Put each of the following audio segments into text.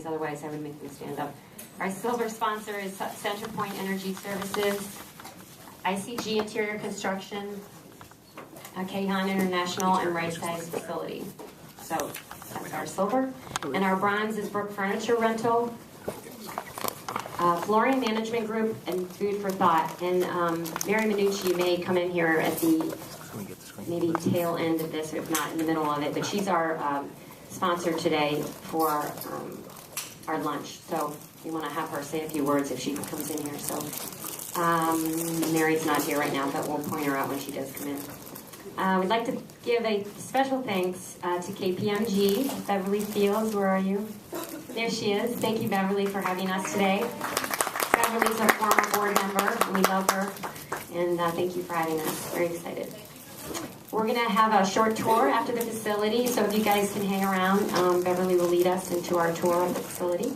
Otherwise, I would make them stand up. Our silver sponsor is CenterPoint Energy Services, ICG Interior Construction, Cahan International, and Right Size Facility. So that's our silver. And our bronze is Brook Furniture Rental, Flooring Management Group, and Food for Thought. And Mary Minucci may come in here at the maybe tail end of this, if not in the middle of it. But she's our sponsor today for our lunch. So we want to have her say a few words if she comes in here. So Mary's not here right now, but we'll point her out when she does come in. We'd like to give a special thanks to KPMG. Beverly Fields, where are you? There she is. Thank you, Beverly, for having us today. Beverly's a former board member, and we love her. And thank you for having us. Very excited. We're going to have a short tour after the facility, so if you guys can hang around, Beverly will lead us into our tour of the facility.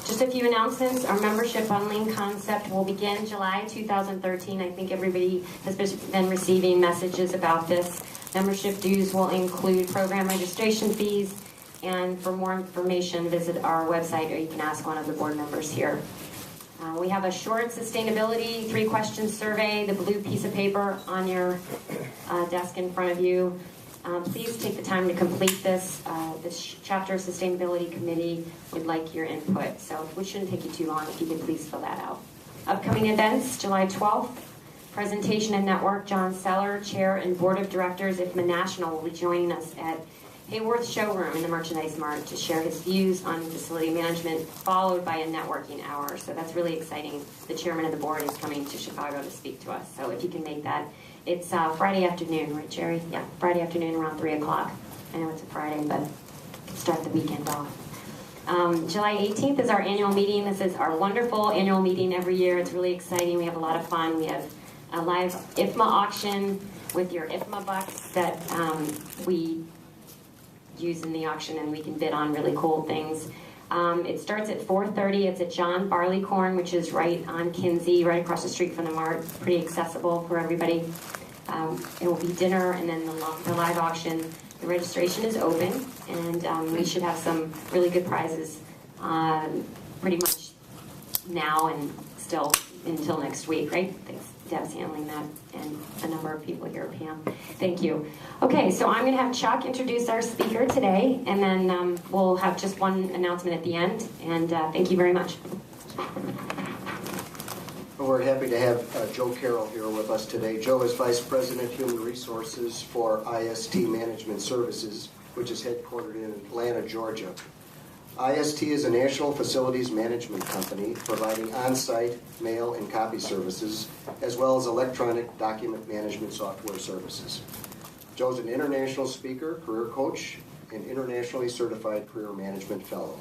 Just a few announcements. Our membership bundling concept will begin July 2013. I think everybody has been receiving messages about this. Membership dues will include program registration fees, and for more information, visit our website, or you can ask one of the board members here. We have a short sustainability 3-question survey, the blue piece of paper on your desk in front of you. Please take the time to complete this. This chapter sustainability committee would like your input, so it shouldn't take you too long if you could please fill that out. Upcoming events, July 12th, presentation and network. John Seller, Chair and Board of Directors of IFMA National, will be joining us at Hayworth Showroom in the Merchandise Mart to share his views on facility management, followed by a networking hour. So that's really exciting. The chairman of the board is coming to Chicago to speak to us. So if you can make that, it's Friday afternoon, right, Jerry? Yeah, Friday afternoon around 3 o'clock. I know it's a Friday, but start the weekend off. July 18th is our annual meeting. This is our wonderful annual meeting every year. It's really exciting. We have a lot of fun. We have a live IFMA auction with your IFMA bucks that we use in the auction, and we can bid on really cool things. It starts at 4:30. It's at John Barleycorn, which is right on Kinsey, right across the street from the Mart. Pretty accessible for everybody. It will be dinner and then the live auction. The registration is open, and we should have some really good prizes pretty much now and still until next week, right? Thanks. Deb's handling that, and a number of people here, Pam. Thank you. Okay, so I'm going to have Chuck introduce our speaker today, and then we'll have just one announcement at the end, and thank you very much. We're happy to have Joe Carroll here with us today. Joe is Vice President Human Resources for IST Management Services, which is headquartered in Atlanta, Georgia. IST is a national facilities management company providing on-site mail and copy services, as well as electronic document management software services. Joe's an international speaker, career coach, and internationally certified career management fellow.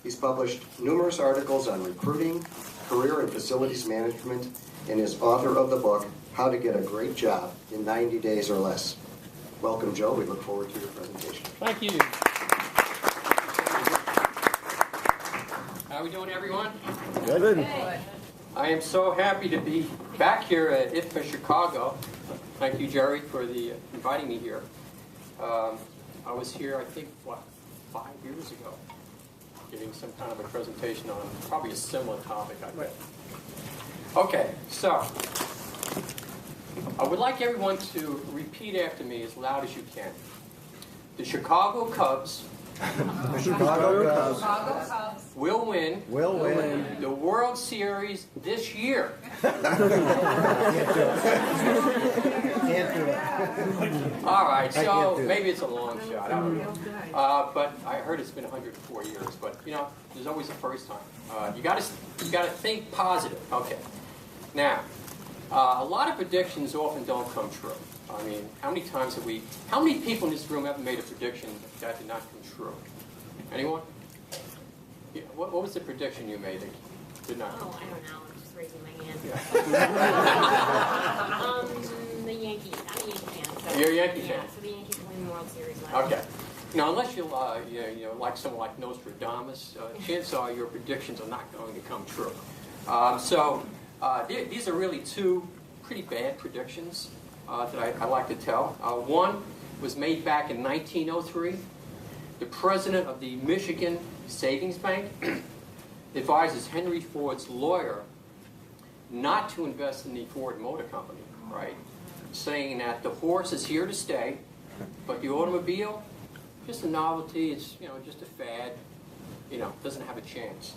He's published numerous articles on recruiting, career and facilities management, and is author of the book, How to Get a Great Job in 90 Days or Less. Welcome, Joe. We look forward to your presentation. Thank you. How are we doing, everyone? Good. I am so happy to be back here at IFMA Chicago. Thank you, Jerry, for inviting me here. I was here, I think, 5 years ago, giving some kind of a presentation on probably a similar topic, I bet. Okay, so I would like everyone to repeat after me as loud as you can. The Chicago Cubs will win the World Series this year. Can't do it. All right, so maybe it's a long shot. I don't know. But I heard it's been 104 years. But you know, there's always a first time. You got to think positive. Okay. Now, a lot of predictions often don't come true. I mean, how many people in this room have made a prediction that did not come true? Anyone? Yeah, what was the prediction you made that did not come true? I don't know. I'm just raising my hand. Yeah. The Yankees. I'm a Yankee fan. So, You're a Yankee fan? Yeah, so the Yankees win the World Series last Okay. Now, unless you like someone like Nostradamus, chances are your predictions are not going to come true. These are really two pretty bad predictions that I like to tell. One was made back in 1903. The president of the Michigan Savings Bank advises Henry Ford's lawyer not to invest in the Ford Motor Company, right? Saying that the horse is here to stay, but the automobile, just a novelty, it's, you know, just a fad, you know, doesn't have a chance.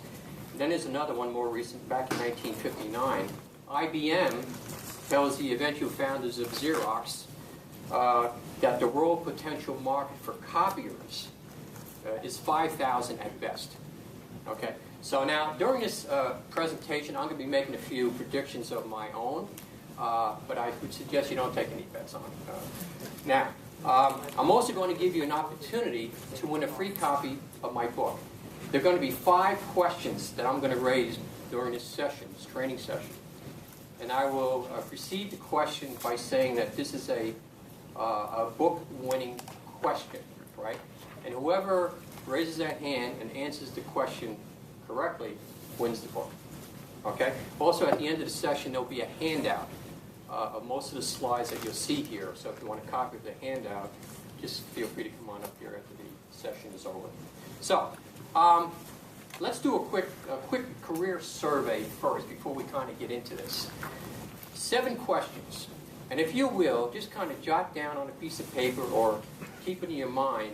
And then there's another one more recent, back in 1959. IBM tells the eventual founders of Xerox that the world potential market for copiers is 5,000 at best. Okay, so now during this presentation, I'm going to be making a few predictions of my own, but I would suggest you don't take any bets on it. Now, I'm also going to give you an opportunity to win a free copy of my book. There are going to be 5 questions that I'm going to raise during this session, this training session. And I will precede the question by saying that this is a book-winning question, right? And whoever raises their hand and answers the question correctly wins the book, okay? Also, at the end of the session, there'll be a handout of most of the slides that you'll see here. So if you want a copy of the handout, just feel free to come on up here after the session is over. So, let's do a quick career survey first before we kind of get into this. 7 questions. And if you will, just kind of jot down on a piece of paper or keep it in your mind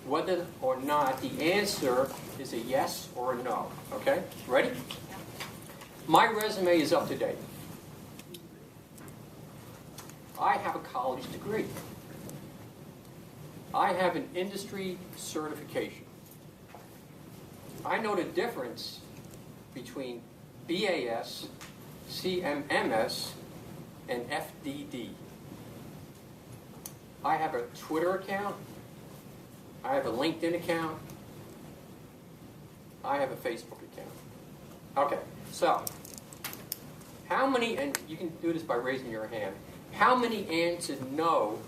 whether or not the answer is a yes or a no. Okay? Ready? My resume is up to date. I have a college degree. I have an industry certification. I know the difference between BAS, CMMS, and FDD. I have a Twitter account. I have a LinkedIn account. I have a Facebook account. Okay, so how many, and you can do this by raising your hand, how many answered no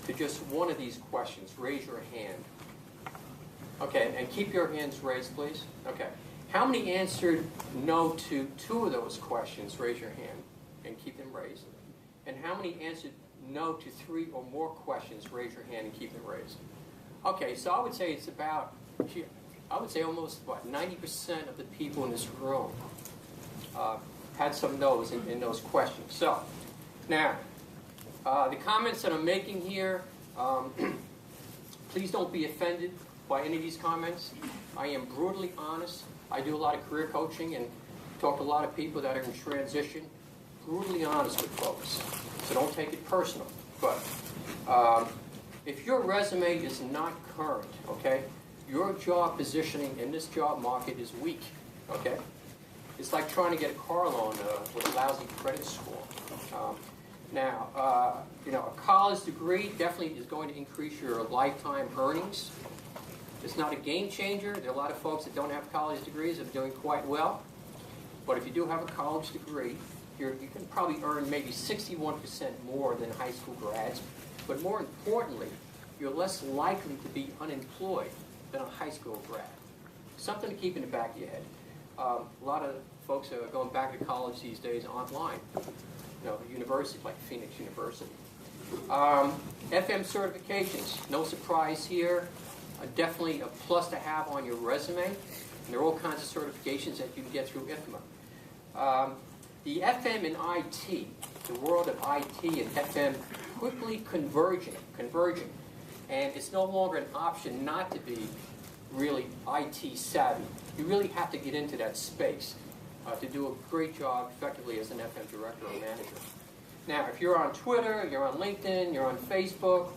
to just one of these questions? Raise your hand. Okay, and keep your hands raised, please. Okay. How many answered no to 2 of those questions? Raise your hand and keep them raised. And how many answered no to 3 or more questions? Raise your hand and keep them raised. Okay, so I would say it's about, I would say almost, what, 90% of the people in this room had some no's in those questions. So, now, the comments that I'm making here, please don't be offended by any of these comments. I am brutally honest. I do a lot of career coaching and talk to a lot of people that are in transition. Brutally honest with folks. So don't take it personal. But if your resume is not current, okay, your job positioning in this job market is weak, okay? It's like trying to get a car loan with a lousy credit score. Now, you know, a college degree definitely is going to increase your lifetime earnings. It's not a game changer. There are a lot of folks that don't have college degrees that are doing quite well. But if you do have a college degree, you can probably earn maybe 61% more than high school grads. But more importantly, you're less likely to be unemployed than a high school grad. Something to keep in the back of your head. A lot of folks are going back to college these days online. You know, universities like Phoenix University. FM certifications, no surprise here. Definitely a plus to have on your resume. And there are all kinds of certifications that you can get through IFMA. The FM and IT, the world of IT and FM, quickly converging. And it's no longer an option not to be really IT savvy. You really have to get into that space to do a great job effectively as an FM director or manager. Now, if you're on Twitter, you're on LinkedIn, you're on Facebook,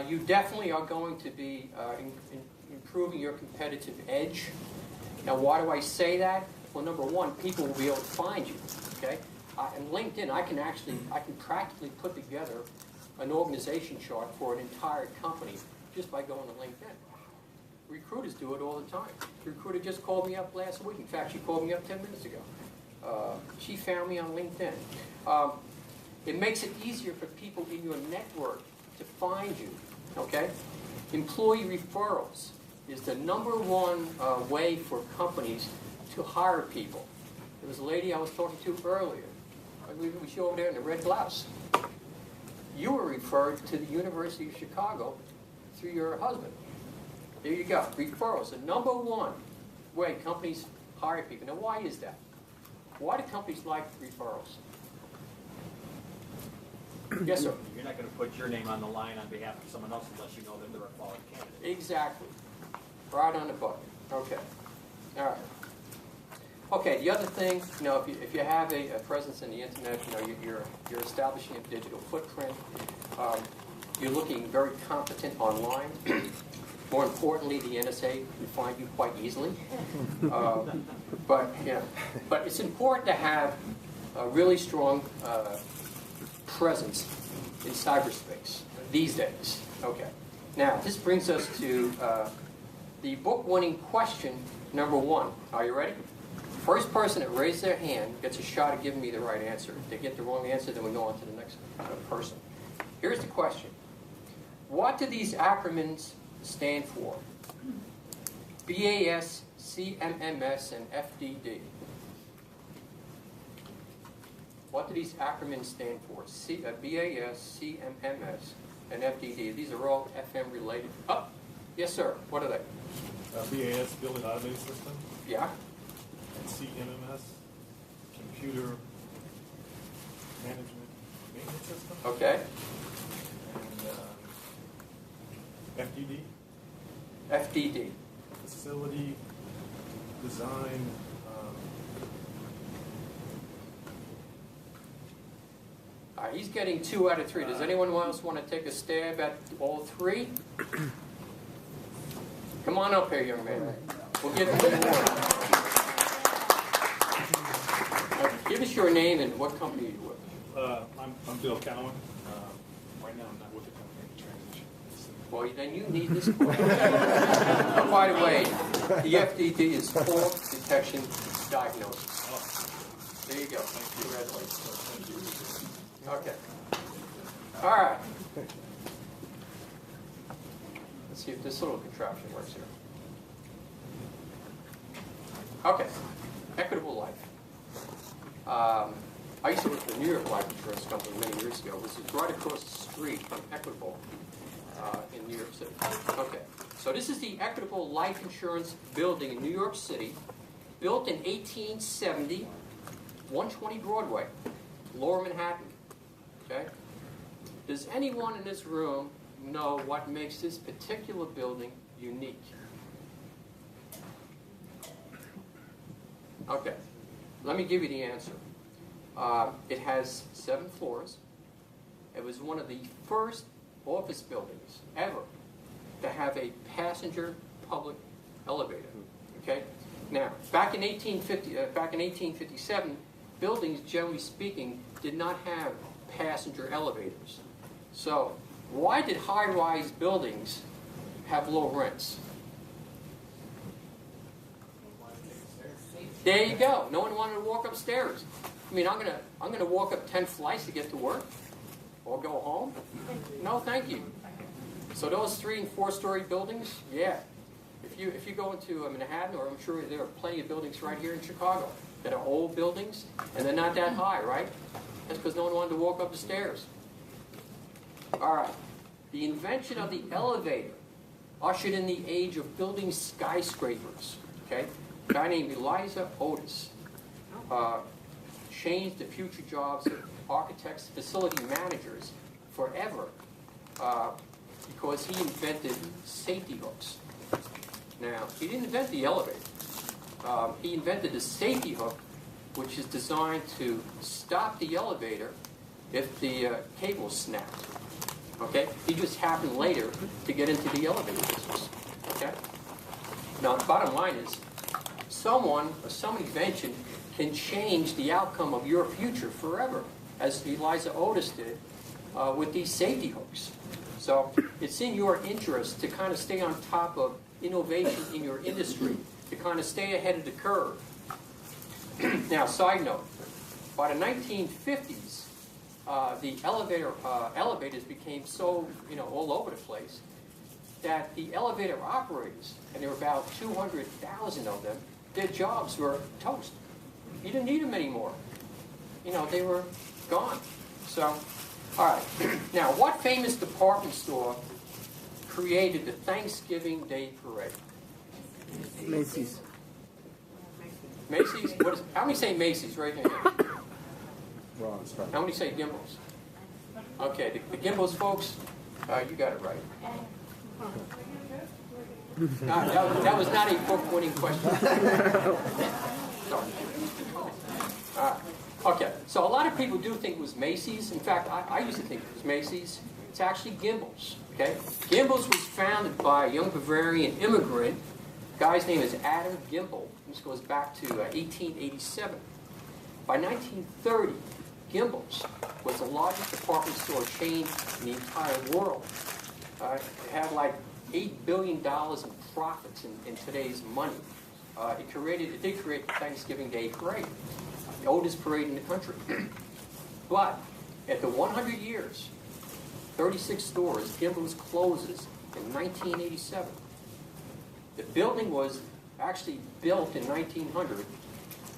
you definitely are going to be improving your competitive edge. Now, why do I say that? Well, number one, people will be able to find you. Okay, and LinkedIn, I can practically put together an organization chart for an entire company just by going to LinkedIn. Recruiters do it all the time. The recruiter just called me up last week. In fact, she called me up 10 minutes ago. She found me on LinkedIn. It makes it easier for people in your network to find you, okay? Employee referrals is the #1 way for companies to hire people. There was a lady I was talking to earlier. We show over there in the red blouse. You were referred to the University of Chicago through your husband. There you go. Referrals, the number one way companies hire people. Now, why is that? Why do companies like referrals? Yes, sir. You're not going to put your name on the line on behalf of someone else unless you know that they're a qualified candidate. Exactly. Right on the button. Okay. All right. Okay, the other thing, if you have a presence in the internet, you're establishing a digital footprint. You're looking very competent online. More importantly, the NSA can find you quite easily. But it's important to have a really strong presence in cyberspace these days. Okay. Now, this brings us to the book-winning question number 1. Are you ready? First person that raises their hand gets a shot at giving me the right answer. If they get the wrong answer, then we go on to the next person. Here's the question. What do these acronyms stand for? BAS, CMMS, and FDD. What do these acronyms stand for? BAS, CMMS, and FDD. These are all FM related. Oh, yes, sir. What are they? BAS, Building Automated System. Yeah. And CMMS, Computer Management Maintenance System. Okay. And FDD. FDD. Facility Design. He's getting 2 out of 3. Does anyone else want to take a stab at all 3? Come on up here, young man. We'll give you more. Give us your name and what company you're with. I'm Bill Cowan. Right now I'm not with the company in transition. Well, then you need this book. Oh, by the way, the FDD is Fault Detection Diagnosis. There you go. Congratulations. Okay. All right. Let's see if this little contraption works here. Okay. Equitable life. I used to work for the New York Life Insurance Company many years ago. This is right across the street from Equitable in New York City. Okay. So this is the Equitable Life Insurance building in New York City, built in 1870, 120 Broadway, Lower Manhattan. Okay? Does anyone in this room know what makes this particular building unique? Okay. Let me give you the answer. It has 7 floors. It was one of the first office buildings ever to have a passenger public elevator. Okay? Now, back in 1857, buildings, generally speaking, did not have passenger elevators. So, why did high-rise buildings have low rents? There you go. No one wanted to walk upstairs. I mean, I'm gonna walk up 10 flights to get to work, or go home. No, thank you. So those 3- and 4-story buildings, yeah. If you go into Manhattan, or I'm sure there are plenty of buildings right here in Chicago that are old buildings, and they're not that high, right? That's because no one wanted to walk up the stairs. All right. The invention of the elevator ushered in the age of building skyscrapers. Okay. A guy named Eliza Otis changed the future jobs of architects, facility managers forever because he invented safety hooks. Now, he didn't invent the elevator. He invented the safety hook, which is designed to stop the elevator if the cable snapped. Okay? He just happened later to get into the elevator business. Okay? Now, the bottom line is, someone or some invention can change the outcome of your future forever, as Eliza Otis did with these safety hooks. So it's in your interest to kind of stay on top of innovation in your industry, to kind of stay ahead of the curve. Now, side note, by the 1950s, the elevators became so, all over the place that the elevator operators, and there were about 200,000 of them, their jobs were toast. You didn't need them anymore. They were gone. So, all right. Now, what famous department store created the Thanksgiving Day Parade? Macy's. Macy's? How many say Macy's? Right here. How many say Gimbels? Okay, the Gimbels folks, you got it right. That was not a book-winning question. Sorry. Okay, so a lot of people do think it was Macy's. In fact, I used to think it was Macy's. It's actually Gimbels. Okay, Gimbels was founded by a young Bavarian immigrant. The guy's name is Adam Gimbel. This goes back to 1887. By 1930, Gimbels was the largest department store chain in the entire world. It had like $8 billion in profits in today's money. It did create the Thanksgiving Day Parade, the oldest parade in the country. But after 100 years, 36 stores, Gimbels closes in 1987. The building was actually built in 1900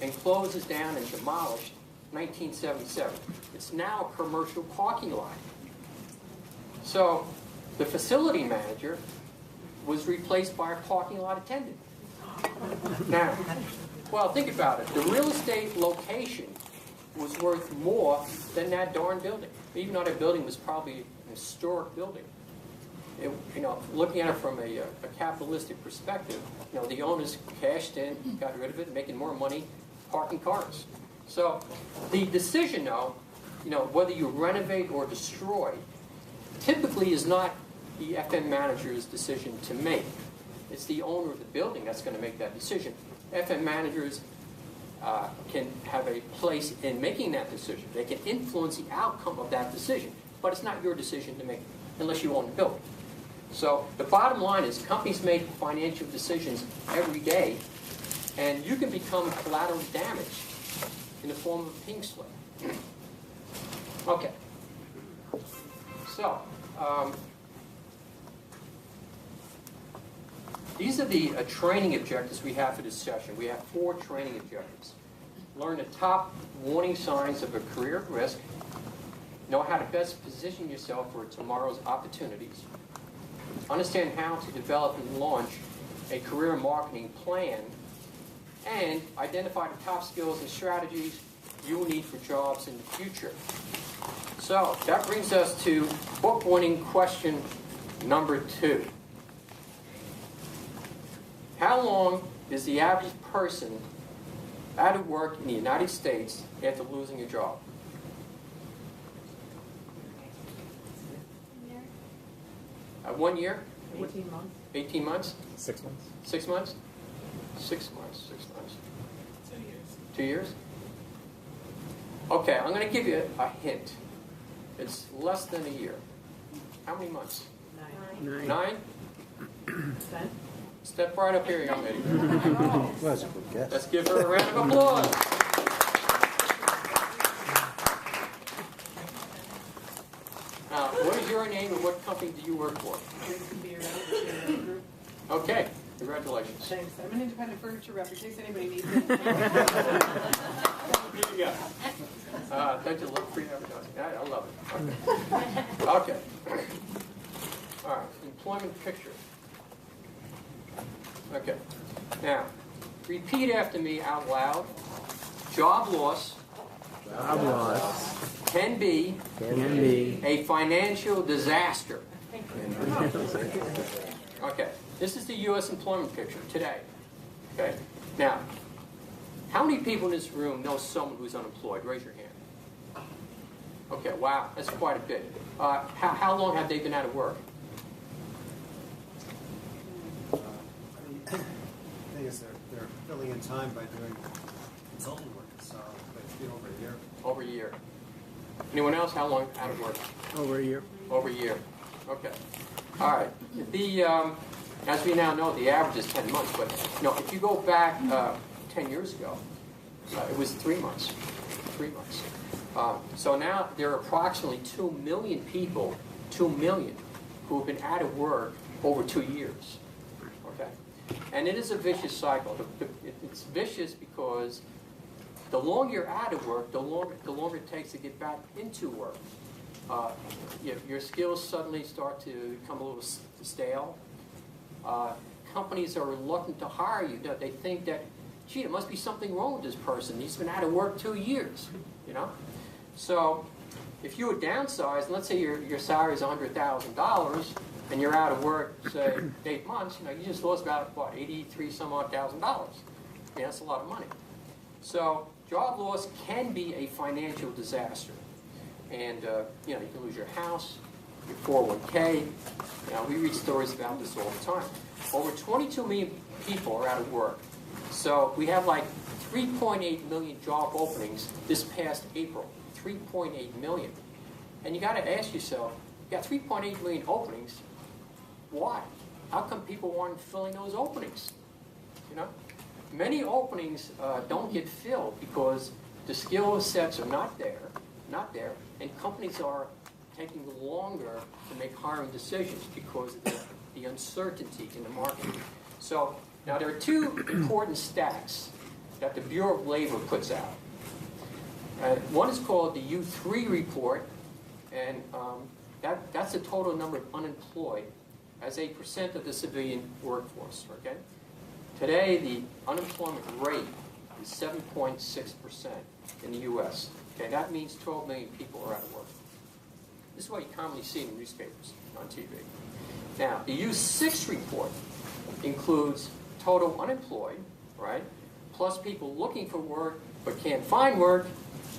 and closes down and demolished 1977. It's now a commercial parking lot. So the facility manager was replaced by a parking lot attendant. Now, well, think about it. The real estate location was worth more than that darn building, even though that building was probably an historic building. Looking at it from a capitalistic perspective, the owners cashed in, got rid of it, making more money parking cars. So the decision, though, whether you renovate or destroy, typically is not the FM manager's decision to make. It's the owner of the building that's going to make that decision. FM managers can have a place in making that decision. They can influence the outcome of that decision, but it's not your decision to make unless you own the building. So the bottom line is companies make financial decisions every day, and you can become collateral damage in the form of a pink slip. Okay. So these are the training objectives we have for this session. We have 4 training objectives. Learn the top warning signs of a career at risk. Know how to best position yourself for tomorrow's opportunities. Understand how to develop and launch a career marketing plan. And identify the top skills and strategies you will need for jobs in the future. So that brings us to book-winning question number 2. How long is the average person out of work in the United States after losing a job? Year. 1 year? 18 months. 18 months? 6 months. 6 months? 6 months, 6 months. 2 years. 2 years? Okay, I'm going to give you a hint. It's less than a year. How many months? 9. 9? 10. Step right up here, young lady. That's a good guess. Let's give her a round of applause. What is your name and what company do you work for? Okay, congratulations. Thanks. I'm an independent furniture rep in case anybody needs it. Yeah. Don't you love free advertising? I love it. Okay. All right, employment picture. Okay. Now, repeat after me out loud. Job loss Job loss can be can be a financial disaster. Okay. This is the U.S. employment picture today. Okay. Now, how many people in this room know someone who's unemployed? Raise your hand. Okay. Wow. That's quite a bit. How long have they been out of work? The thing is, they're filling in time by doing consulting work, so it's been over a year. Over a year. Anyone else? How long out of work? over a year. Over a year. Okay. All right. The as we now know, the average is 10 months. But if you go back 10 years ago, it was 3 months. 3 months. So now there are approximately 2 million people, 2 million, who have been out of work over 2 years. Okay. And it is a vicious cycle. It's vicious because the longer you're out of work, the longer it takes to get back into work. your skills suddenly start to become a little stale. Companies are reluctant to hire you. They think that, gee, there must be something wrong with this person. He's been out of work 2 years, you know? So if you were downsized, let's say your salary is $100,000 and you're out of work, say, 8 months, you know, you just lost about, what, $83-some-odd thousand. Yeah, that's a lot of money. So job loss can be a financial disaster. And, you know, you can lose your house, your 401k. You know, we read stories about this all the time. Over 22 million people are out of work. So we have like 3.8 million job openings this past April. 3.8 million. And you got to ask yourself, you got 3.8 million openings. Why? How come people aren't filling those openings? You know, many openings don't get filled because the skill sets are not there, and companies are taking longer to make hiring decisions because of the uncertainty in the market. So now there are two important stats that the Bureau of Labor puts out. One is called the U3 report, and that's the total number of unemployed as a percent of the civilian workforce. Okay, today the unemployment rate is 7.6% in the U.S. Okay, that means 12 million people are out of work. This is what you commonly see in the newspapers, on TV. Now, the U6 report includes total unemployed, right, plus people looking for work but can't find work,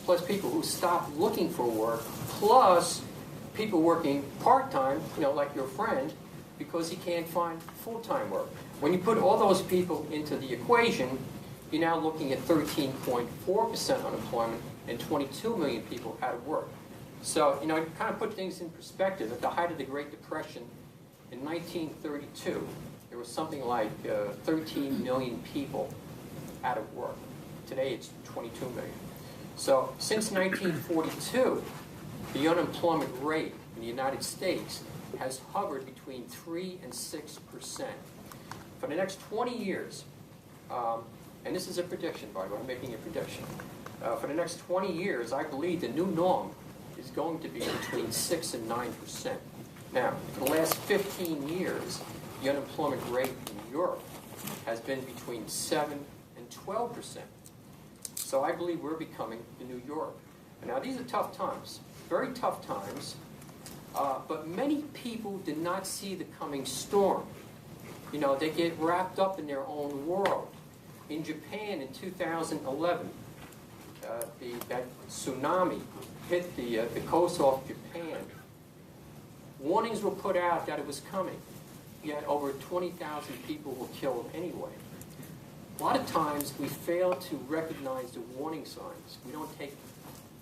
plus people who stop looking for work, plus people working part-time, you know, like your friend, because he can't find full-time work. When you put all those people into the equation, you're now looking at 13.4% unemployment and 22 million people out of work. So, you know, to kind of put things in perspective, at the height of the Great Depression in 1932, there was something like 13 million people out of work. Today it's 22 million. So since 1942, the unemployment rate in the United States has hovered between 3 and 6%. For the next 20 years, and this is a prediction, by the way, I'm making a prediction. For the next 20 years, I believe the new norm is going to be between 6 and 9%. Now, for the last 15 years, the unemployment rate in Europe has been between 7 and 12%. So I believe we're becoming the new Europe. And now, these are tough times, very tough times, but many people did not see the coming storm. You know, they get wrapped up in their own world. In Japan in 2011, that tsunami hit the coast off Japan. Warnings were put out that it was coming, yet over 20,000 people were killed anyway. A lot of times we fail to recognize the warning signs. We don't take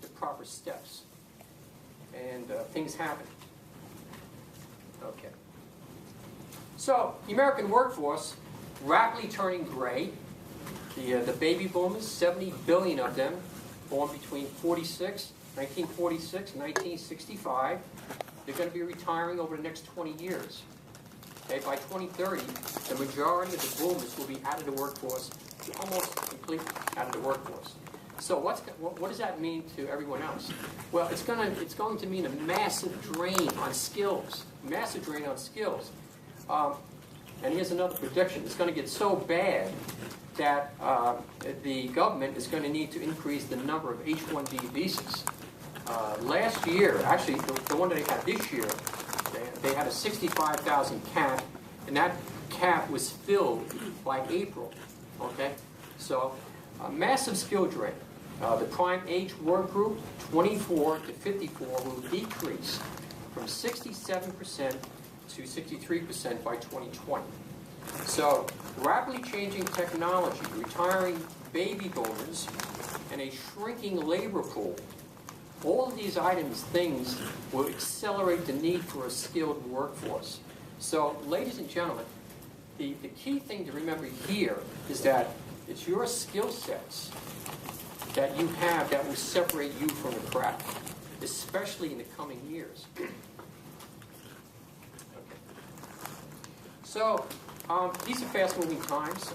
the proper steps, and things happen. Okay. So, the American workforce rapidly turning gray. The baby boomers, 70 billion of them, born between 1946 and 1965, they're going to be retiring over the next 20 years. Okay, by 2030, the majority of the boomers will be out of the workforce, almost completely out of the workforce. So what does that mean to everyone else? Well, it's going to mean a massive drain on skills, massive drain on skills. And here's another prediction. It's going to get so bad that the government is going to need to increase the number of H-1B visas. Last year, actually, the one that they had this year, they had a 65,000 cap, and that cap was filled by April. Okay, so a massive skill drain. The prime age work group, 24 to 54, will decrease from 67% to 63% by 2020. So, rapidly changing technology, retiring baby boomers, and a shrinking labor pool. All of these things will accelerate the need for a skilled workforce. So, ladies and gentlemen, the key thing to remember here is that it's your skill sets that you have that will separate you from the crowd, especially in the coming years. Okay. So, these are fast-moving times.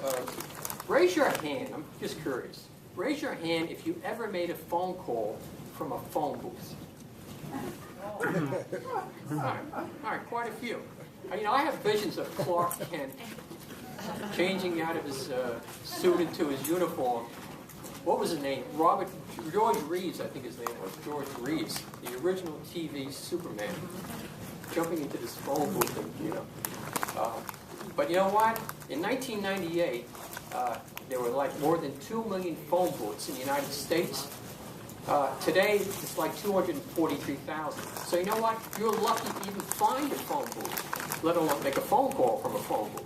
Raise your hand. I'm just curious. Raise your hand if you ever made a phone call from a phone booth. All right, quite a few. I have visions of Clark Kent changing out of his suit into his uniform. What was his name? George Reeves, I think his name was. George Reeves, the original TV Superman, jumping into this phone booth, but you know what? In 1998, there were like more than 2 million phone booths in the United States. Today, it's like 243,000. So you know what? You're lucky to even find a phone booth, let alone make a phone call from a phone booth.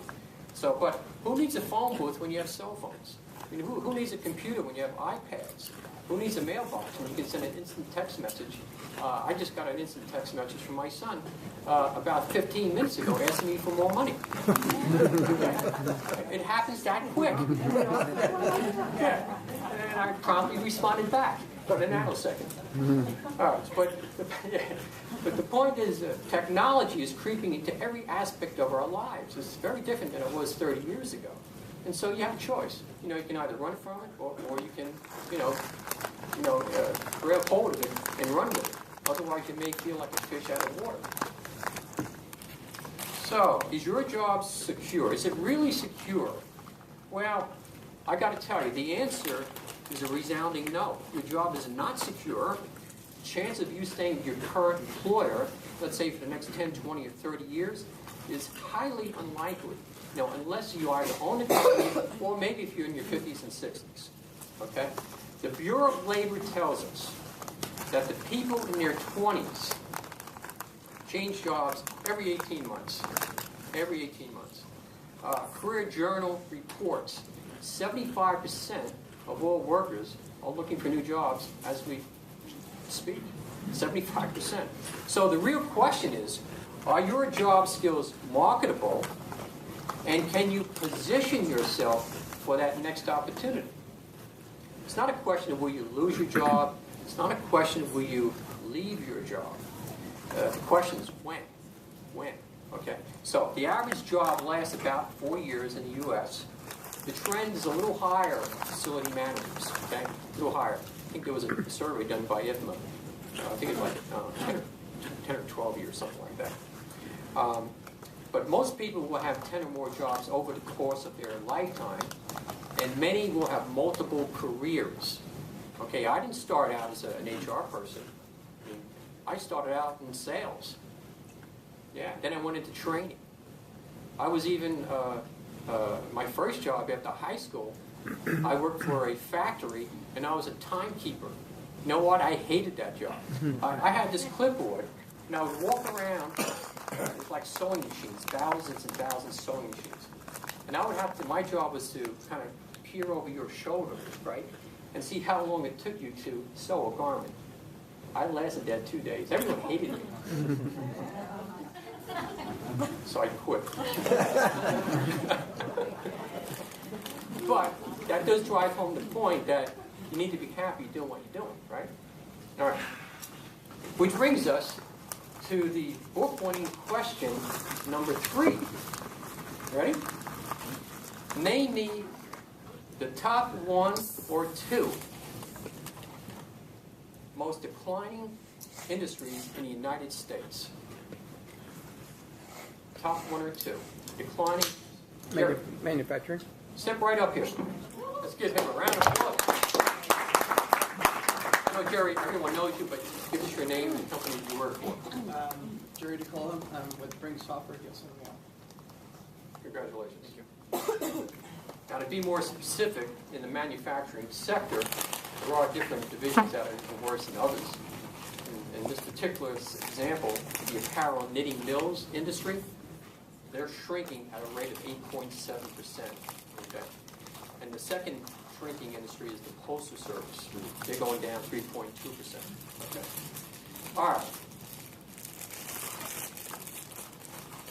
So, but who needs a phone booth when you have cell phones? I mean, who needs a computer when you have iPads? Who needs a mailbox when you can send an instant text message? I just got an instant text message from my son about 15 minutes ago asking me for more money. It happens that quick. Yeah. And I promptly responded back in a nanosecond. All right, but the point is technology is creeping into every aspect of our lives. It's very different than it was 30 years ago. And so you have a choice. You can either run from it or you can, grab hold of it and run with it. Otherwise, you may feel like a fish out of water. So, is your job secure? Is it really secure? Well, I got to tell you, the answer is a resounding no. Your job is not secure. The chance of you staying with your current employer, let's say for the next 10, 20, or 30 years, is highly unlikely. Unless you either own a company or maybe if you're in your 50s and 60s. Okay? The Bureau of Labor tells us that the people in their 20s change jobs every 18 months. Every 18 months. Career Journal reports 75% of all workers are looking for new jobs as we speak. 75%. So the real question is, are your job skills marketable? And can you position yourself for that next opportunity? It's not a question of will you lose your job. It's not a question of will you leave your job. The question is when. When. Okay. So the average job lasts about 4 years in the U.S. The trend is a little higher in facility managers. Okay. A little higher. I think there was a survey done by IFMA. I think it was like 10 or 12 years, something like that. But most people will have 10 or more jobs over the course of their lifetime, and many will have multiple careers. Okay, I didn't start out as an HR person. I started out in sales. Yeah, then I went into training. I was even, my first job after high school, I worked for a factory, and I was a timekeeper. You know what? I hated that job. I had this clipboard, and I would walk around. It's like sewing machines, thousands and thousands of sewing machines. And I would have to, my job was to kind of peer over your shoulder, right? And see how long it took you to sew a garment. I lasted that 2 days. Everyone hated me. So I quit. But that does drive home the point that you need to be happy doing what you're doing, right? All right. Which brings us to the book-winning question number 3. Ready? Name me the top 1 or 2 most declining industries in the United States. Top 1 or 2. Declining. Jerry, Manufacturing. step right up here. Let's give him a round of applause. Jerry, everyone knows you, but give us your name and the company you work for. Jerry DeCola. I'm with Bring Software. Congratulations. Thank you. Now, to be more specific, in the manufacturing sector, there are different divisions that are worse than others. In this particular example, the apparel knitting mills industry, they're shrinking at a rate of 8.7%. Okay? And the second shrinking industry is the postal service. They're going down 3.2%. Okay. All right.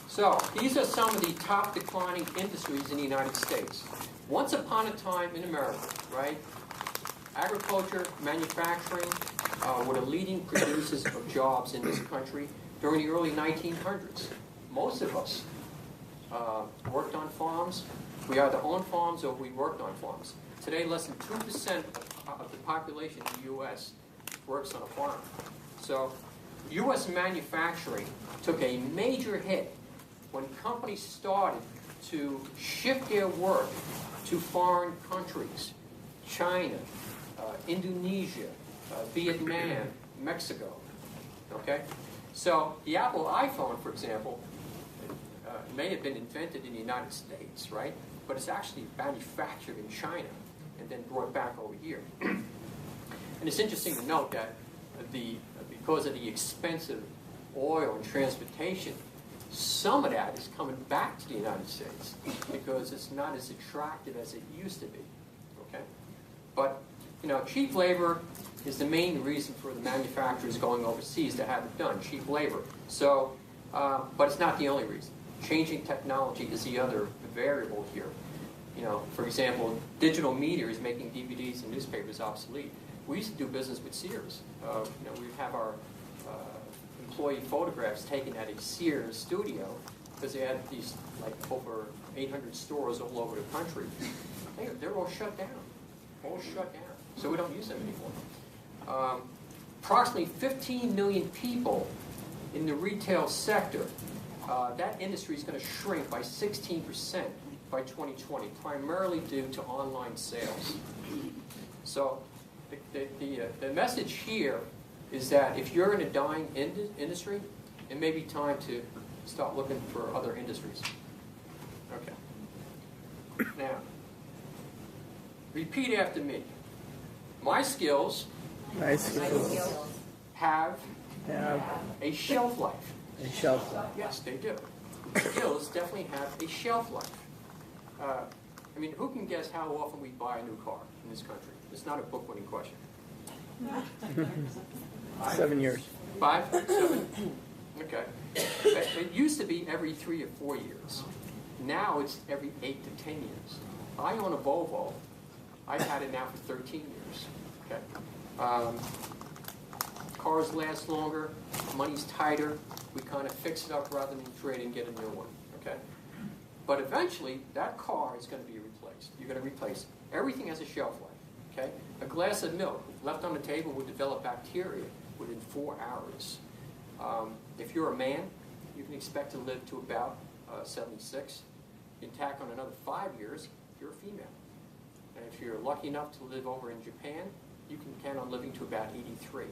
So these are some of the top declining industries in the United States. Once upon a time in America, right, agriculture, manufacturing were the leading producers of jobs in this country during the early 1900s. Most of us worked on farms. We either owned farms or we worked on farms. Today, less than 2% of the population in the U.S. works on a farm. So U.S. manufacturing took a major hit when companies started to shift their work to foreign countries, China, Indonesia, Vietnam, Mexico. Okay? So the Apple iPhone, for example, may have been invented in the United States, right? But it's actually manufactured in China and then brought back over here. And it's interesting to note that because of the expensive oil and transportation, some of that is coming back to the United States because it's not as attractive as it used to be. Okay? But cheap labor is the main reason for the manufacturers going overseas to have it done, cheap labor. So, but it's not the only reason. Changing technology is the other variable here. For example, digital media is making DVDs and newspapers obsolete. We used to do business with Sears. We'd have our employee photographs taken at a Sears studio because they had these over 800 stores all over the country. They're all shut down. So we don't use them anymore. Approximately 15 million people in the retail sector. That industry is going to shrink by 16% by 2020, primarily due to online sales. So the message here is that if you're in a dying industry, it may be time to start looking for other industries. Okay. Now, repeat after me. My skills have a shelf life. A shelf life. Yes, they do. Skills definitely have a shelf life. Who can guess how often we buy a new car in this country? It's not a book-winning question. 7 years. 5? 7? Okay. It used to be every 3 or 4 years. Now it's every 8 to 10 years. I own a Volvo. I've had it now for 13 years. Okay. Cars last longer, money's tighter. We kind of fix it up rather than trade and get a new one. Okay. But eventually, that car is going to be replaced. You're going to replace everything has a shelf life. Okay. A glass of milk left on the table will develop bacteria within 4 hours. If you're a man, you can expect to live to about 76. You can tack on another 5 years, you're a female. And if you're lucky enough to live over in Japan, you can count on living to about 83.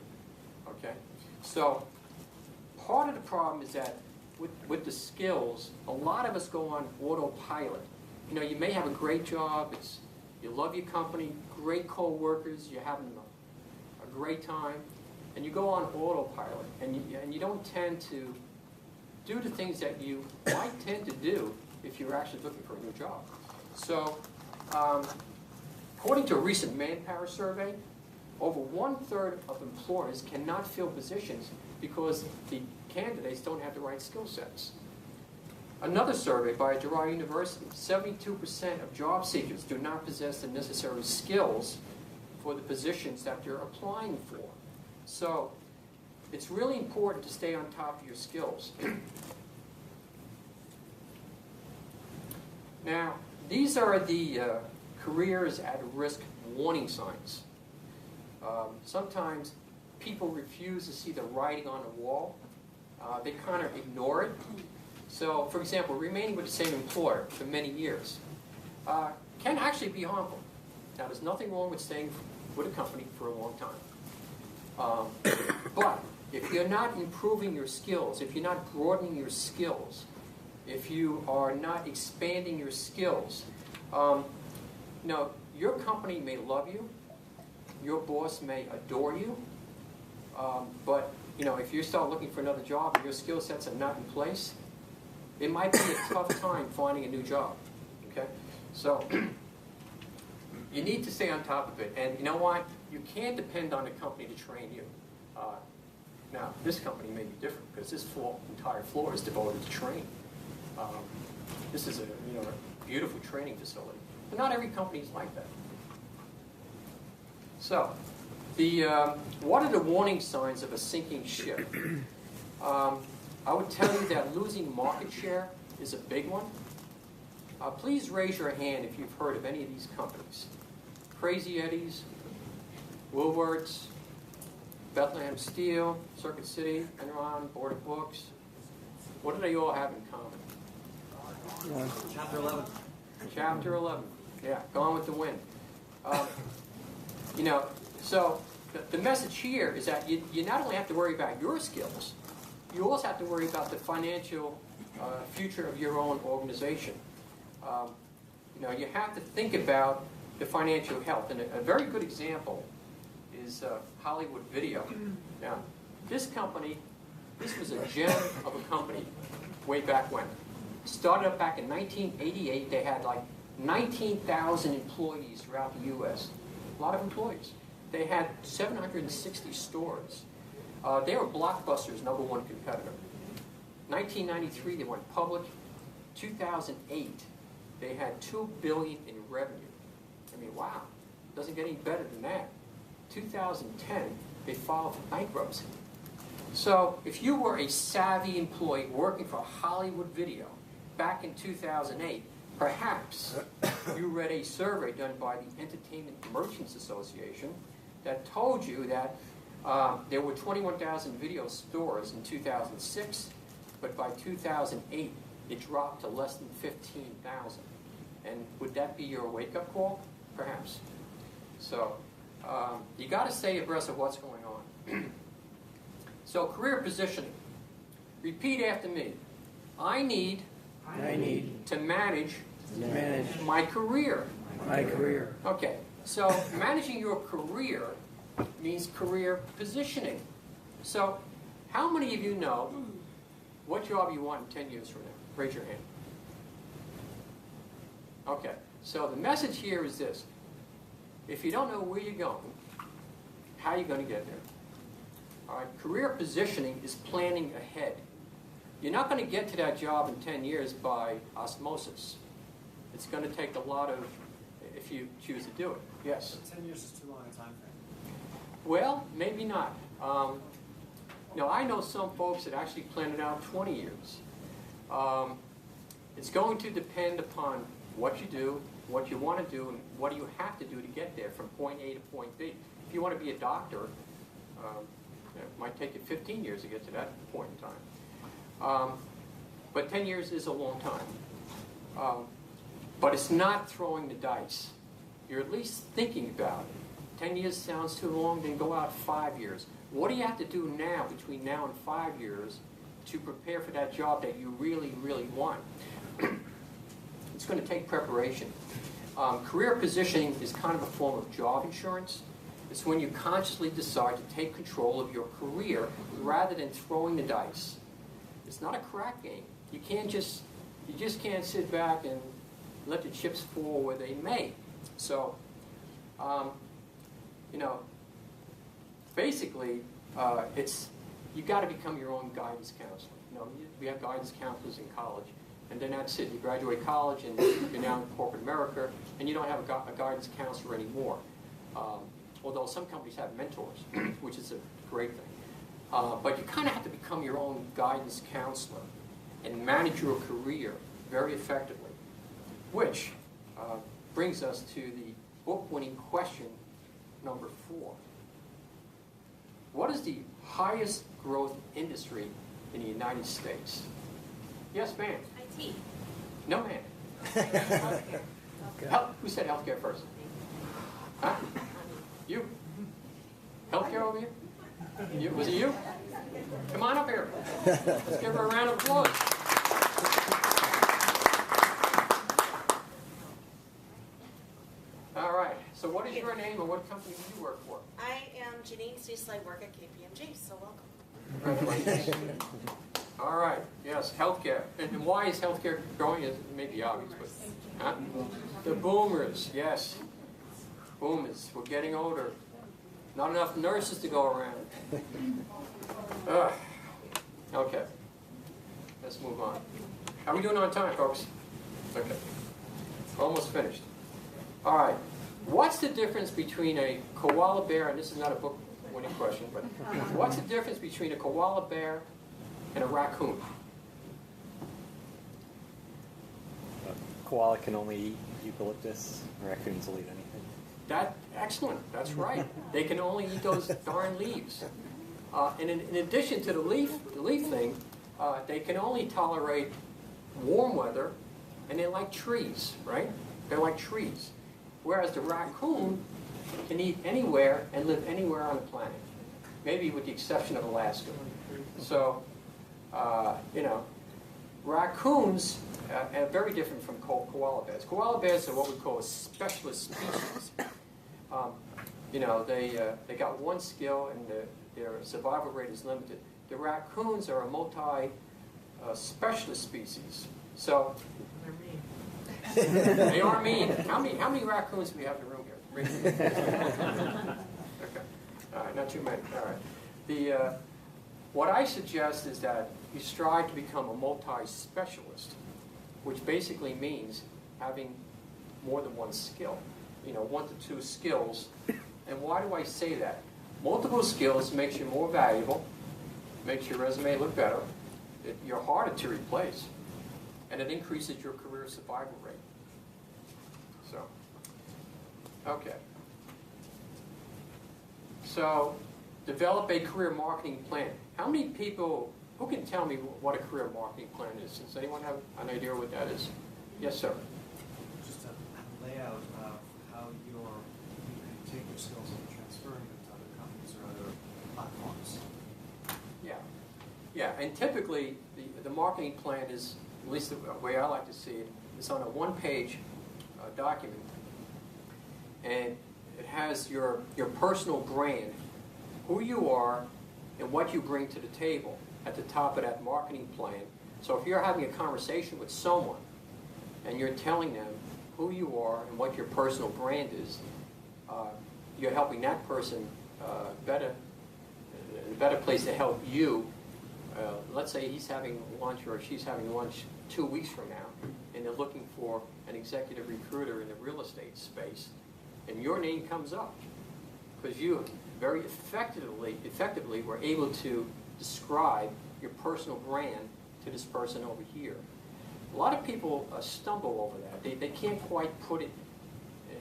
Okay? So, part of the problem is that with the skills, a lot of us go on autopilot. You may have a great job, you love your company, great co-workers, you're having a great time, and you go on autopilot, and you don't tend to do the things that you might tend to do if you're actually looking for a new job. So, according to a recent Manpower survey, over 1/3 of employers cannot fill positions because the candidates don't have the right skill sets. Another survey by Girard University, 72% of job seekers do not possess the necessary skills for the positions that they're applying for. So, it's really important to stay on top of your skills. Now, these are the careers at risk warning signs. Sometimes people refuse to see the writing on the wall. They kind of ignore it. So, for example, remaining with the same employer for many years can actually be harmful. Now, there's nothing wrong with staying with a company for a long time. But if you're not improving your skills, if you're not broadening your skills, if you are not expanding your skills, your company may love you, your boss may adore you, but if you start looking for another job and your skill sets are not in place, it might be a tough time finding a new job. Okay, so you need to stay on top of it, and you know what? You can't depend on the company to train you. Now, this company may be different because this entire floor is devoted to training. This is a beautiful training facility, but not every company is like that. So, what are the warning signs of a sinking ship? I would tell you that losing market share is a big one. Please raise your hand if you've heard of any of these companies. Crazy Eddie's, Woolworths, Bethlehem Steel, Circuit City, Enron, Board of Books. What do they all have in common? Chapter 11. Chapter 11. Yeah, Gone with the Wind. You know, so the message here is that you not only have to worry about your skills, you also have to worry about the financial future of your own organization. You know, you have to think about the financial health. And a very good example is Hollywood Video. Now, this company, this was a gem of a company way back when. Started up back in 1988. They had like 19,000 employees throughout the U.S. A lot of employees. They had 760 stores. They were Blockbuster's #1 competitor. 1993, they went public. 2008, they had $2 billion in revenue. I mean, wow, doesn't get any better than that. 2010, they filed for bankruptcy. So if you were a savvy employee working for Hollywood Video back in 2008, perhaps you read a survey done by the Entertainment Merchants Association that told you that there were 21,000 video stores in 2006, but by 2008, it dropped to less than 15,000. And would that be your wake-up call? Perhaps. So you got to stay abreast of what's going on. So career positioning. Repeat after me. I need to manage my career. Okay. So managing your career means career positioning. So how many of you know what job you want in 10 years from now? Raise your hand. Okay. So the message here is this. If you don't know where you're going, how are you going to get there? All right. Career positioning is planning ahead. You're not going to get to that job in 10 years by osmosis. It's going to take a lot of, if you choose to do it. Yes? 10 years is too long a time frame. Well, maybe not. I know some folks that actually plan it out 20 years. It's going to depend upon what you do, what you want to do, and what do you have to do to get there from point A to point B. If you want to be a doctor, it might take you 15 years to get to that point in time. But 10 years is a long time. But it's not throwing the dice. You're at least thinking about it. 10 years sounds too long, then go out 5 years. What do you have to do now, between now and 5 years, to prepare for that job that you really, really want? It's going to take preparation. Career positioning is kind of a form of job insurance. It's when you consciously decide to take control of your career rather than throwing the dice. It's not a crack game. You just can't sit back and let the chips fall where they may. So, basically, you got to become your own guidance counselor. We have guidance counselors in college, and then that's it. You graduate college, and you're now in corporate America, and you don't have a guidance counselor anymore. Although some companies have mentors, which is a great thing. But you kind of have to become your own guidance counselor and manage your career very effectively, which brings us to the book-winning question number 4. What is the highest growth industry in the United States? Yes, ma'am. IT. No, ma'am. Who said healthcare first? Huh? You. Healthcare over here? Was it you? Come on up here. Let's give her a round of applause. All right. So what is your name and what company do you work for? I am Janine Cecil. I work at KPMG, so welcome. Congratulations. All right. Yes, healthcare. And why is healthcare growing? It may be obvious, but the boomers. Yes, boomers. We're getting older. Not enough nurses to go around. Okay. Let's move on. How are we doing on time, folks? Okay. Almost finished. All right. What's the difference between a koala bear, and this is not a book-winning question, but what's the difference between a koala bear and a raccoon? Koala can only eat eucalyptus. Raccoons will eat anything. Excellent, that's right. They can only eat those darn leaves. And in addition to the leaf thing, they can only tolerate warm weather, and they like trees, right? They're like trees. Whereas the raccoon can eat anywhere and live anywhere on the planet, maybe with the exception of Alaska. So, raccoons are very different from koala bears. Koala bears are what we call a specialist species. They got one skill and their survival rate is limited. The raccoons are a multi-specialist species. So they are mean. How many raccoons do we have in the room here? Okay. All right, not too many. All right. What I suggest is that you strive to become a multi-specialist, which basically means having more than one skill. 1 to 2 skills. And why do I say that? Multiple skills makes you more valuable, makes your resume look better, you're harder to replace, and it increases your career survival rate. So, okay. So, develop a career marketing plan. How many people, who can tell me what a career marketing plan is? Does anyone have an idea what that is? Yes, sir. Just a layout of how you can take your skills and transfer them to other companies or other platforms. Yeah, and typically the marketing plan is, at least the way I like to see it, is on a one-page document, and it has your personal brand, who you are, and what you bring to the table at the top of that marketing plan. So if you're having a conversation with someone and you're telling them who you are and what your personal brand is, you're helping that person a better place to help you. Let's say he's having lunch or she's having lunch 2 weeks from now, and they're looking for an executive recruiter in the real estate space, and your name comes up because you very effectively were able to describe your personal brand to this person over here. A lot of people stumble over that. They can't quite put it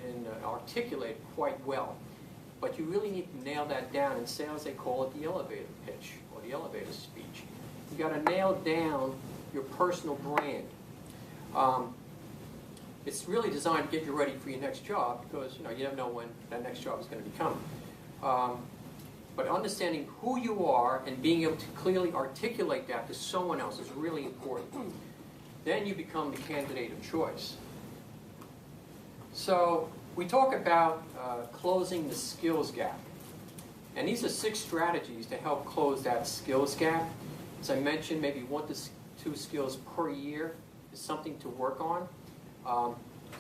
and articulate it quite well. But you really need to nail that down. In sales, they call it the elevator pitch or the elevator speech. You got to nail down your personal brand. It's really designed to get you ready for your next job because you never know when that next job is going to be coming. But understanding who you are and being able to clearly articulate that to someone else is really important. Then you become the candidate of choice. So we talk about closing the skills gap. And these are 6 strategies to help close that skills gap. As I mentioned, maybe 1 to 2 skills per year is something to work on.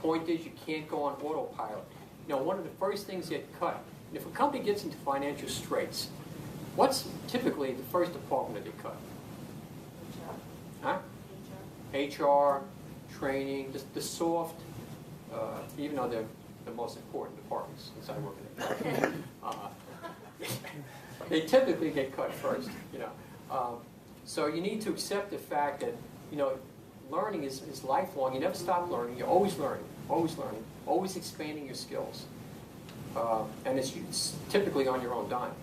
Point is, you can't go on autopilot. One of the first things that cut, and if a company gets into financial straits, what's typically the first department that they cut? Huh? HR, training, the soft, even though they're the most important departments since I work in it. They typically get cut first, So you need to accept the fact that, learning is lifelong. You never stop learning. You're always learning, always expanding your skills. And it's typically on your own dime.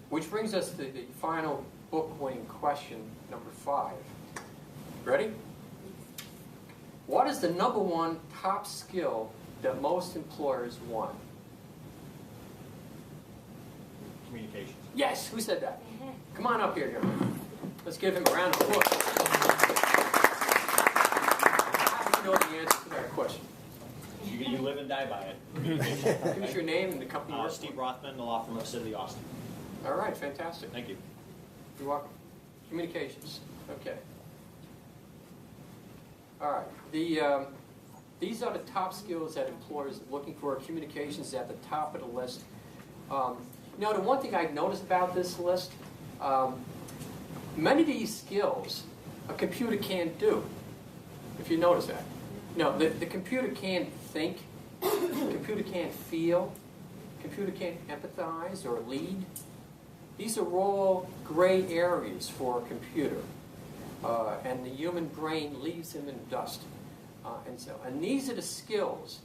Which brings us to the final book-winning question, number 5. Ready? What is the number 1 top skill that most employers want? Communications. Yes, who said that? Come on up here, gentlemen. Let's give him a round of applause. I happen to know the answer to that question. You live and die by it. Who's your name and the company you work Steve for? Rothman, the law firm of Sidley Austin. All right, fantastic. Thank you. You're welcome. Communications. Okay. All right. These are the top skills that employers are looking for. Communications is at the top of the list. The one thing I've noticed about this list, many of these skills a computer can't do, if you notice that. The computer can't think, the computer can't feel, the computer can't empathize or lead. These are all gray areas for a computer, and the human brain leaves them in dust. And these are the skills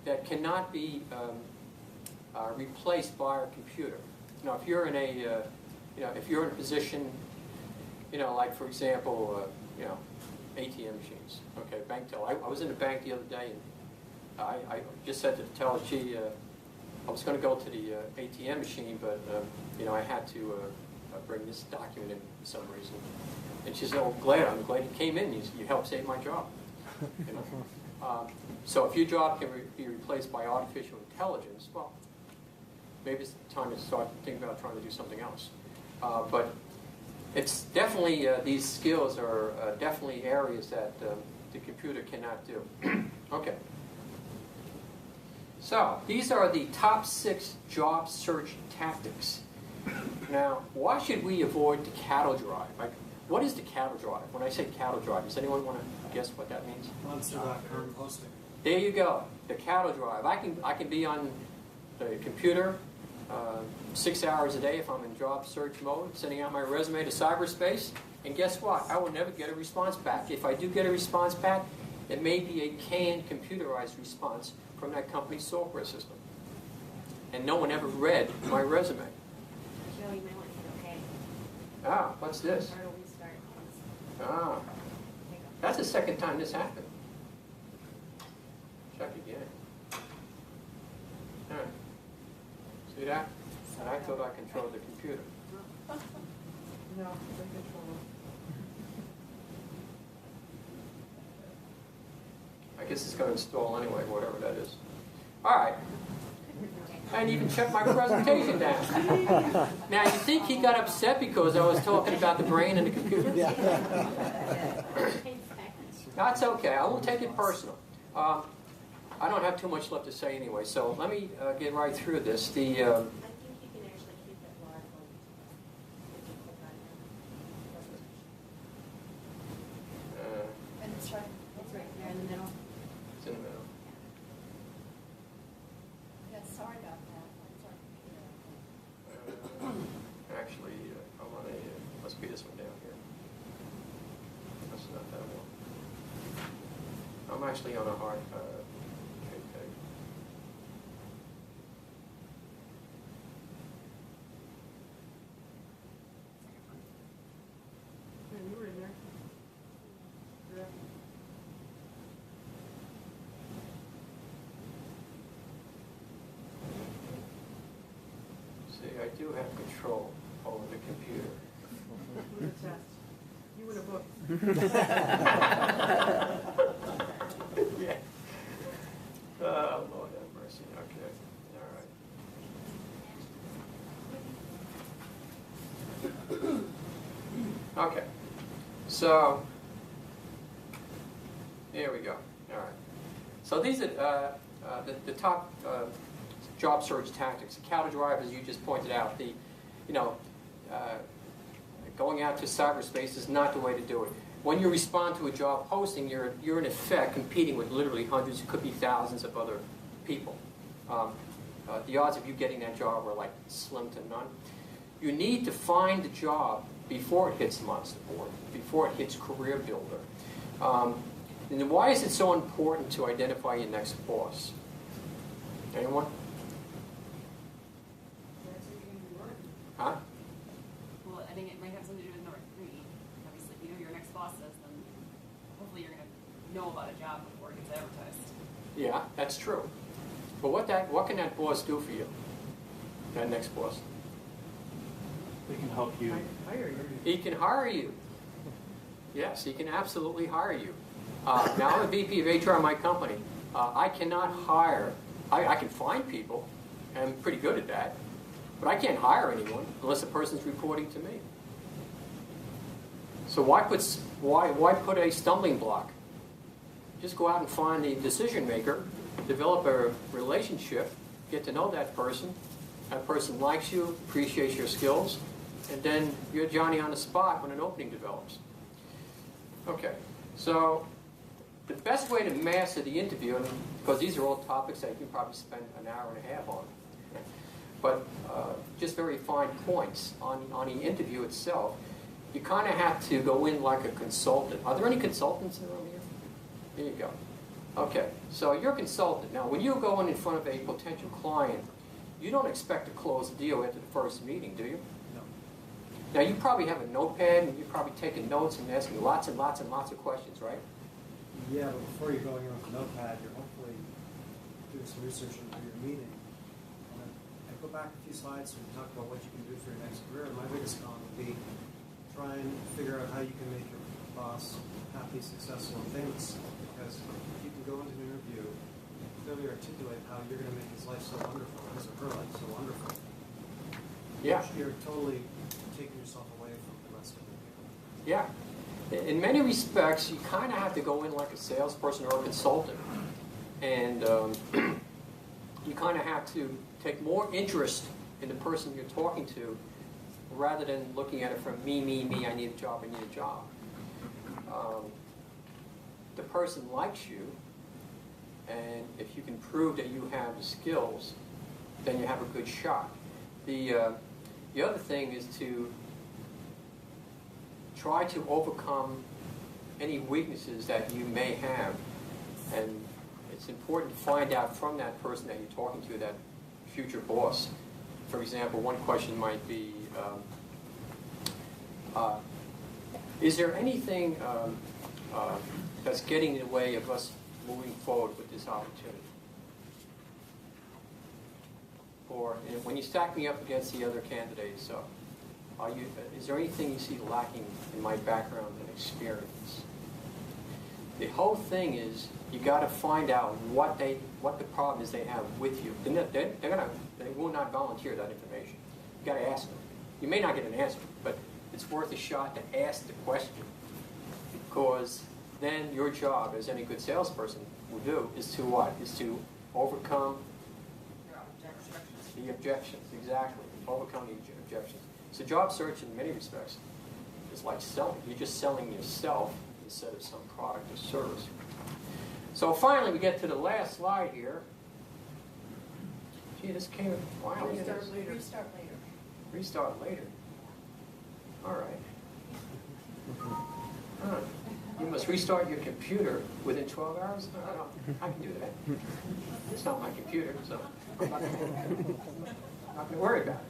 that cannot be replaced by a computer. If you're in a, if you're in a position, like for example, ATM machines, okay, bank teller. I was in a bank the other day, and I just said to the teller, gee, I was going to go to the ATM machine, but I had to bring this document in for some reason. And she said, "Oh, I'm glad you came in. You helped save my job." So if your job can be replaced by artificial intelligence, well, maybe it's time to start thinking about trying to do something else. But it's definitely, these skills are definitely areas that the computer cannot do. Okay. So these are the top 6 job search tactics. Now, why should we avoid the cattle drive? Like, what is the cattle drive? When I say cattle drive, does anyone want to guess what that means? Monster.com posting. There you go, the cattle drive. I can be on the computer 6 hours a day if I'm in job search mode, sending out my resume to cyberspace, and guess what? I will never get a response back. If I do get a response back, it may be a canned computerized response from that company's software system. And no one ever read my resume. Joe, you might want to hit okay. Ah, what's this? Start a restart. Ah, that's the second time this happened. Check again. All right. See that? And I thought I controlled the computer. No, they control I guess it's going to install anyway, whatever that is. All right. I didn't even check my presentation down. Now, you think he got upset because I was talking about the brain and the computer? That's okay. I won't take it personal. I don't have too much left to say anyway, so let me get right through this. I think you can actually keep it live on if you click on it. And it's right there in the middle. It's in the middle. Yeah, sorry about that. Actually, I'm on a, must be this one down here. That's not that one. I'm actually on a hard, okay. You were in there. Yeah. See, I do have control over the computer. It was a test. You would have booked. Yeah. Oh, Lord have mercy. Okay. All right. Okay. So, here we go. All right. So these are the top job search tactics. The cattle drive, as you just pointed out, going out to cyberspace is not the way to do it. When you respond to a job posting, you're in effect competing with literally hundreds, it could be thousands of other people. The odds of you getting that job are like slim to none. You need to find the job before it hits Monster Board, before it hits Career Builder. And why is it so important to identify your next boss? Anyone? That's what you're going to be learning. Huh? Well, I think it might have something to do with North Green. Obviously, if you know who your next boss is, then hopefully you're going to know about a job before it gets advertised. Yeah, that's true. But what can that boss do for you? That next boss? They can help you. Hire you. He can hire you. Yes, he can absolutely hire you. Now, I'm a VP of HR in my company. I cannot hire. I can find people. I'm pretty good at that. But I can't hire anyone unless the person's reporting to me. So why put a stumbling block? Just go out and find the decision maker, develop a relationship, get to know that person. That person likes you, appreciates your skills, and then you're Johnny on the spot when an opening develops. Okay, so the best way to master the interview, and because these are all topics that you can probably spend an hour and a half on, but just very fine points on the interview itself, you kind of have to go in like a consultant. Are there any consultants in the room here? Here you go. Okay, so you're a consultant. Now, when you go in front of a potential client, you don't expect to close the deal after the first meeting, do you? No. Now, you probably have a notepad, and you're probably taking notes and asking lots and lots and lots of questions, right? Yeah, but before you're going in with the notepad, you're hopefully doing some research into your meeting. And I go back a few slides and talk about what you can do for your next career. My biggest con would be try and figure out how you can make your boss happy, successful, and famous. Because you can go into an interview, clearly articulate how you're going to make his life so wonderful, his or her life so wonderful. Yeah. You're totally taking yourself away from the rest of the people. Yeah. In many respects, you kind of have to go in like a salesperson or a consultant. And you kind of have to take more interest in the person you're talking to rather than looking at it from me, I need a job, I need a job. The person likes you, and if you can prove that you have the skills, then you have a good shot. The other thing is to try to overcome any weaknesses that you may have, and it's important to find out from that person that you're talking to, that future boss. For example, one question might be, is there anything that's getting in the way of us moving forward with this opportunity? Or when you stack me up against the other candidates, is there anything you see lacking in my background and experience? The whole thing is you got to find out what the problem is they have with you. They will not volunteer that information. You got to ask them. You may not get an answer, but it's worth a shot to ask the question, because then your job, as any good salesperson will do, is to what? Is to overcome the objections. Exactly. Overcome the objections. So job search, in many respects, is like selling. You're just selling yourself instead of some product or service. So finally, we get to the last slide here. Gee, this came a while. Restart later. Restart later. All right. Huh. You must restart your computer within 12 hours? I can do that. It's not my computer, so I'm not going to worry about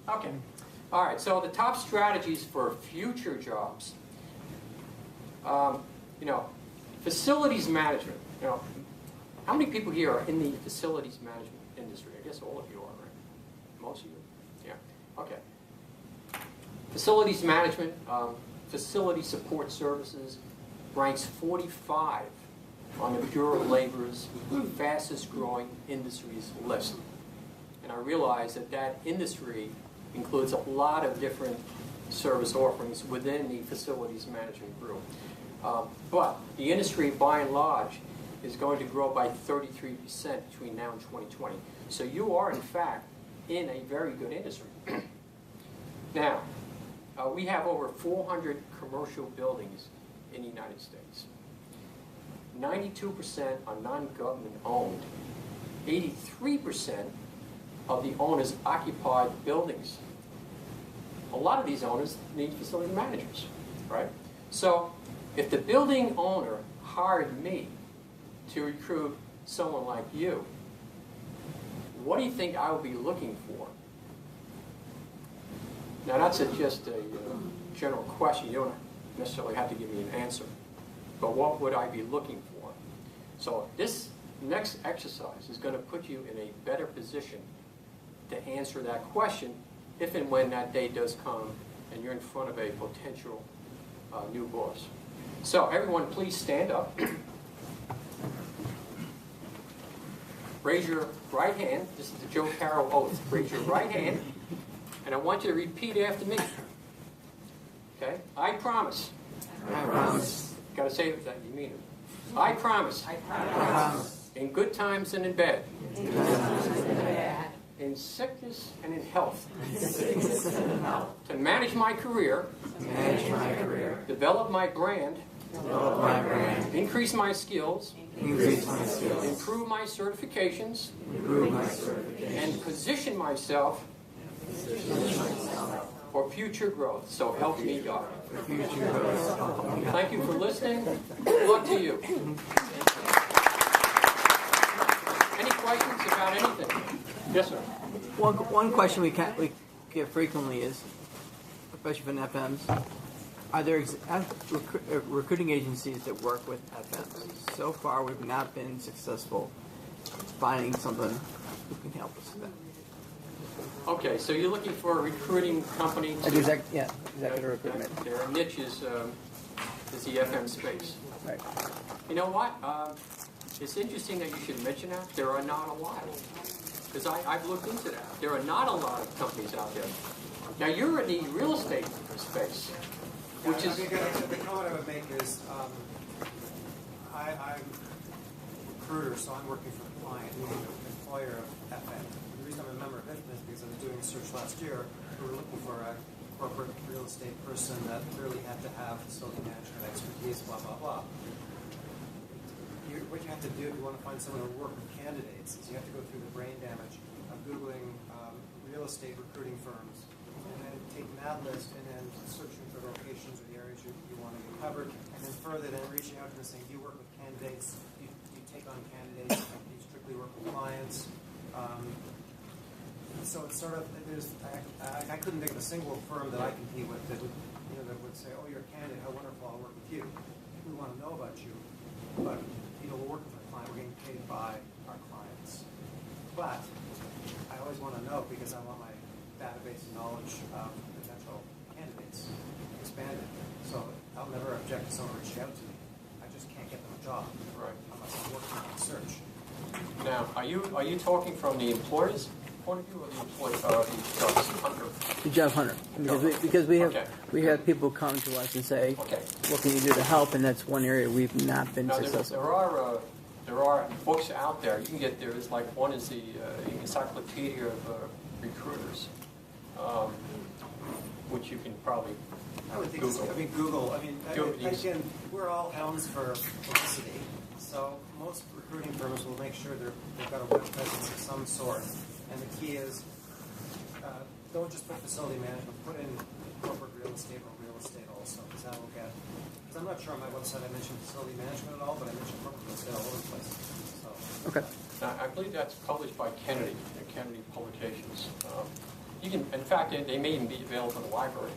it. Okay. All right, so the top strategies for future jobs. Facilities management. How many people here are in the facilities management industry? I guess all of you are, right? Most of you? Yeah. Okay. Facilities management, facility support services ranks 45 on the Bureau of Labor's fastest growing industries list. And I realize that industry includes a lot of different service offerings within the facilities management group. But the industry, by and large, is going to grow by 33% between now and 2020. So you are, in fact, in a very good industry. Now, we have over 400 commercial buildings in the United States. 92% are non-government owned. 83% of the owners occupy buildings. A lot of these owners need facility managers, right? So if the building owner hired me to recruit someone like you, what do you think I would be looking for? Now that's just a general question. You don't necessarily have to give me an answer. But what would I be looking for? So this next exercise is going to put you in a better position to answer that question if and when that day does come and you're in front of a potential new boss. So everyone, please stand up. Raise your right hand. This is the Joe Carroll oath. Raise your right hand, and I want you to repeat after me. Okay? I promise. I promise. Got to say it that you mean it. I promise. I promise. In good times and in bad. In good times and in bad. In sickness and in health. In sickness and in health. To manage my career. To manage my career. Develop my brand. Develop my brand. Increase my skills. Increase my skills. Improve my certifications. Improve my certifications. And position myself for future growth. So help me God. Thank you for listening. Good luck to you. Any questions about anything? Yes, sir. One question we get frequently is, especially from FMs, are there recruiting agencies that work with FMs? So far, we've not been successful finding someone who can help us with that. Okay, so you're looking for a recruiting company to... Executive recruitment. Their niche is the FM space. Right. You know what? It's interesting that you should mention that. There are not a lot. Because I've looked into that. There are not a lot of companies out there. Now, you're in the real estate space, which is... The comment I would make is, I'm a recruiter, so I'm working for a client, meaning an employer of FM. The reason I'm a member of FM is because I was doing a search last year. We were looking for a corporate real estate person that clearly had to have facility management expertise, blah, blah, blah. What you have to do if you want to find someone to work with candidates is you have to go through the brain damage of Googling real estate recruiting firms, and then taking that list and then searching for locations or the areas you want to get covered, and then further then reaching out to them and saying, do you work with candidates, you take on candidates, you strictly work with clients. So it's sort of, I couldn't think of a single firm that I compete with that would say, oh, you're a candidate, how wonderful, I'll work with you. We want to know about you, but we're working for a client, we're getting paid by our clients. But I always want to know because I want my database of knowledge of potential candidates expanded. So I'll never object to someone reaching out to me. I just can't get them a job unless I'm working on the search. Now, are you talking from the employer's point of view or the job hunter? The job hunter, because we have people come to us and say, what can you do to help? And that's one area we've not been successful. There are books out there. You can get there. It's like one is the Encyclopedia of Recruiters, which you can probably I would think Google. Google. Again, we're all hounds for publicity. So most recruiting firms will make sure they've got a web presence of some sort. And the key is, don't just put facility management, put in corporate real estate or real estate also, because that will get, because I'm not sure on my website I mentioned facility management at all, but I mentioned corporate real estate all over the place. So. Okay. Now, I believe that's published by Kennedy Publications. You can, in fact, they may even be available in the library.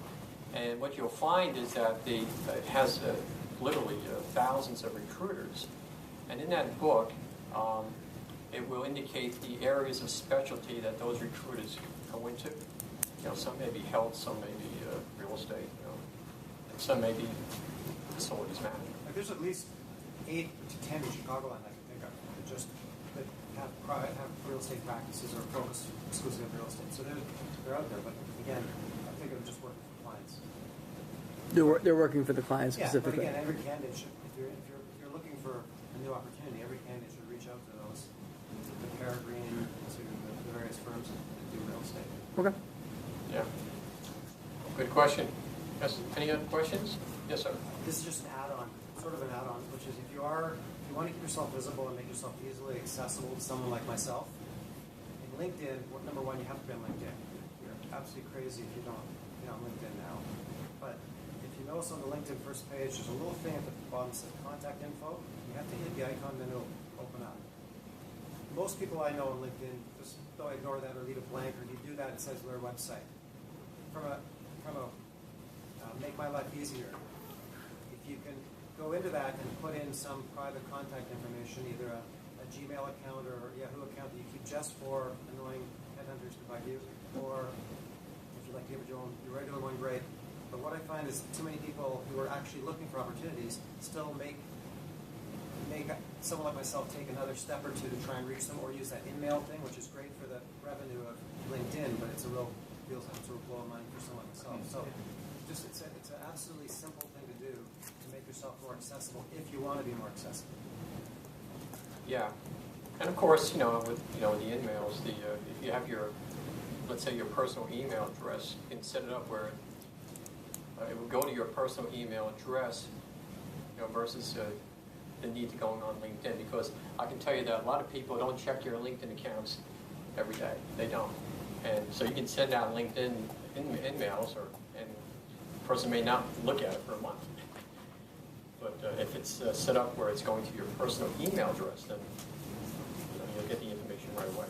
And what you'll find is that it has literally thousands of recruiters. And in that book, it will indicate the areas of specialty that those recruiters go into. Some may be health, some may be real estate, and some may be facilities management. There's at least 8 to 10 in Chicagoland I can think of that have real estate practices or focus exclusively on real estate. So they're out there, but again, I think of just working for clients. They're working for the client specifically. Yeah, but again, every candidate should, if you're looking for a new opportunity, every candidate should reach out to those, the Peregrine, to the various firms that do real estate. Okay. Yeah. Good question. Yes. Any other questions? Yes, sir. This is just an add-on, sort of an add-on, which is if you want to keep yourself visible and make yourself easily accessible to someone like myself, in LinkedIn, number one, you have to be on LinkedIn. You're absolutely crazy if you don't be on LinkedIn now. But if you notice on the LinkedIn first page, there's a little thing at the bottom that says contact info. You have to hit the icon, then it'll open up. Most people I know on LinkedIn just don't ignore that or leave it blank, or if you do that, it says their website. From a make my life easier, if you can go into that and put in some private contact information, either a Gmail account or a Yahoo account that you keep just for annoying headhunters to bug you, or if you like to give it your regular one, great. But what I find is too many people who are actually looking for opportunities still make someone like myself take another step or two to try and reach them, or use that in-mail thing, which is great for the revenue of LinkedIn, but it's feels like it's a real blow of money for someone like myself. So it's an absolutely simple thing to do to make yourself more accessible if you want to be more accessible. Yeah, and of course, with the in-mails, if you have let's say your personal email address, you can set it up where it will go to your personal email address, versus the need to going on LinkedIn. Because I can tell you that a lot of people don't check your LinkedIn accounts every day. They don't. And so you can send out LinkedIn emails, and the person may not look at it for a month. But if it's set up where it's going to your personal email address, then you'll get the information right away.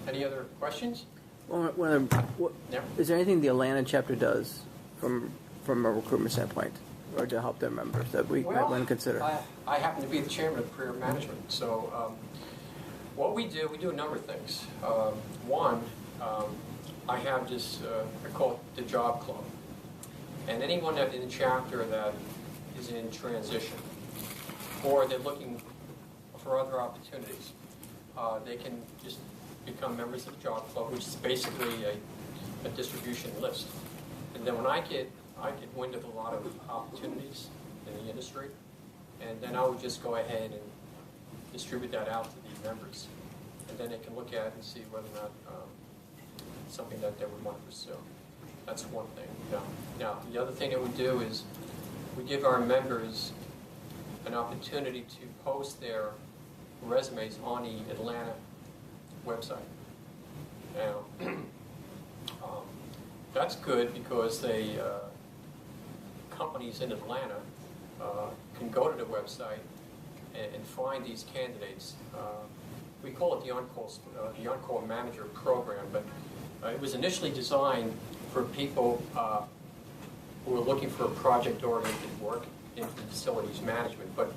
Any other questions? Yeah. Is there anything the Atlanta chapter does from a recruitment standpoint, or to help their members that we might want to consider? I happen to be the chairman of career management, so what we do a number of things. One, I have this, I call it the job club. And anyone in the chapter that is in transition, or they're looking for other opportunities, they can just become members of the job club, which is basically a distribution list. And then when I get wind of a lot of opportunities in the industry, and then I would just go ahead and distribute that out to the members. And then they can look at it and see whether or not it's something that they would want to pursue. That's one thing. Now, the other thing that we do is we give our members an opportunity to post their resumes on the Atlanta website. Now, that's good because companies in Atlanta can go to the website and find these candidates. We call it the on-call manager program, but it was initially designed for people who are looking for project-oriented work in facilities management, but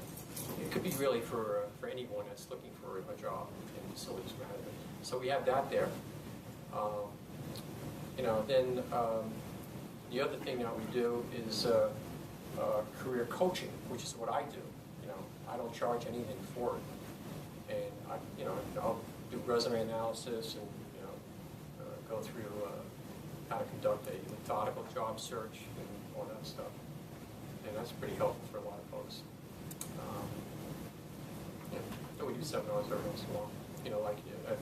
it could be really for anyone that's looking for a job in facilities management. So we have that there. Then the other thing that we do is career coaching, which is what I do. I don't charge anything for it, and I'll do resume analysis and go through how to conduct a methodical job search and all that stuff. And that's pretty helpful for a lot of folks. We do seminars every once in a while. Like at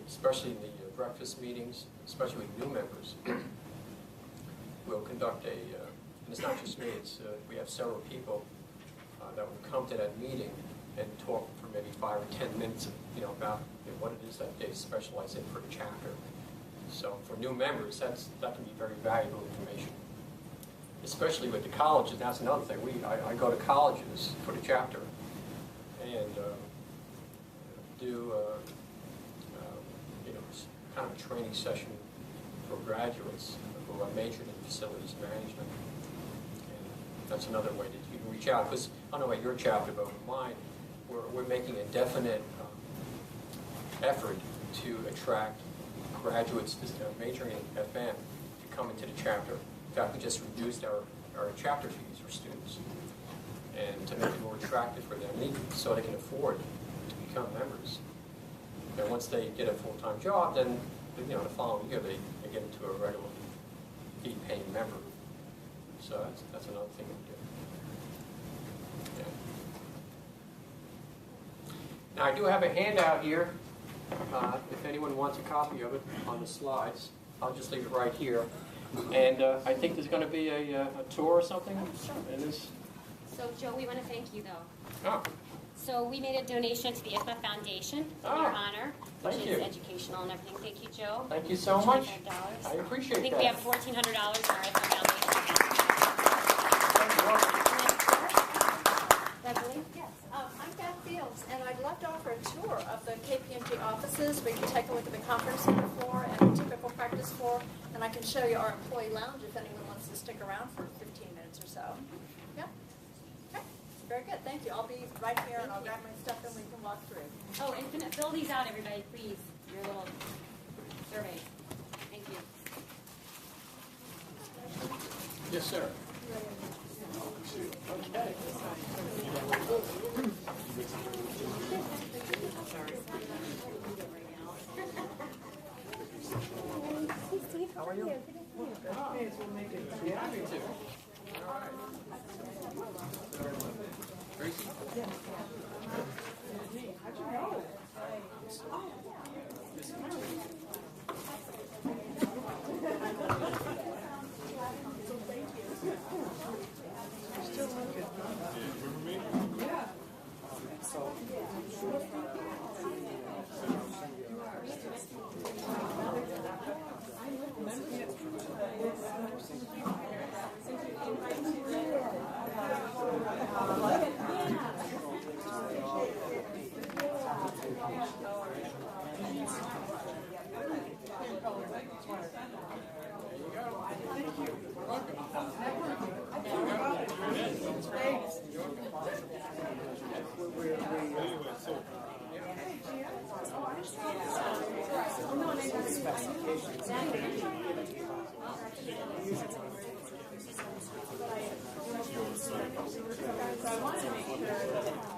especially in the breakfast meetings, especially with new members, we'll conduct and it's not just me, we have several people that will come to that meeting and talk for maybe 5 or 10 minutes, about what it is that they specialize in for the chapter. So for new members, that can be very valuable information. Especially with the colleges, that's another thing. I go to colleges for the chapter and do kind of a training session for graduates who are majored in facilities management. And that's another way that you can reach out. Because I don't know about your chapter, but with mine, we're making a definite effort to attract graduates majoring in FM to come into the chapter. In fact, we just reduced our chapter fees for students, and to make it more attractive for them, so they can afford to become members. And once they get a full-time job, then the following year they get into a regular fee-paying member. So that's another thing we do. Yeah. Now I do have a handout here. If anyone wants a copy of it on the slides, I'll just leave it right here. And I think there's going to be a tour or something. Sure. In this. So, Joe, we want to thank you, though. Oh. So we made a donation to the IFMA Foundation in your honor, which Thank is you. educational and everything. Thank you, Joe. Thank you so much. $25. I appreciate that. I think we have $1,400 in our IFMA Foundation. Beverly? Yes, I'm Beth Fields, and I'd love to offer a tour of the KPMG offices. We can take a look at the conference center floor and the typical practice floor, and I can show you our employee lounge if anyone wants to stick around for 15 minutes or so. Yeah? Okay, very good, thank you. I'll be right here, and I'll grab my stuff, and we can walk through. Oh, and fill these out, everybody, please. Your little survey. Thank you. Yes, sir. Okay. How are you? Yeah, me too. All right. Tracy? How'd you know? specifications.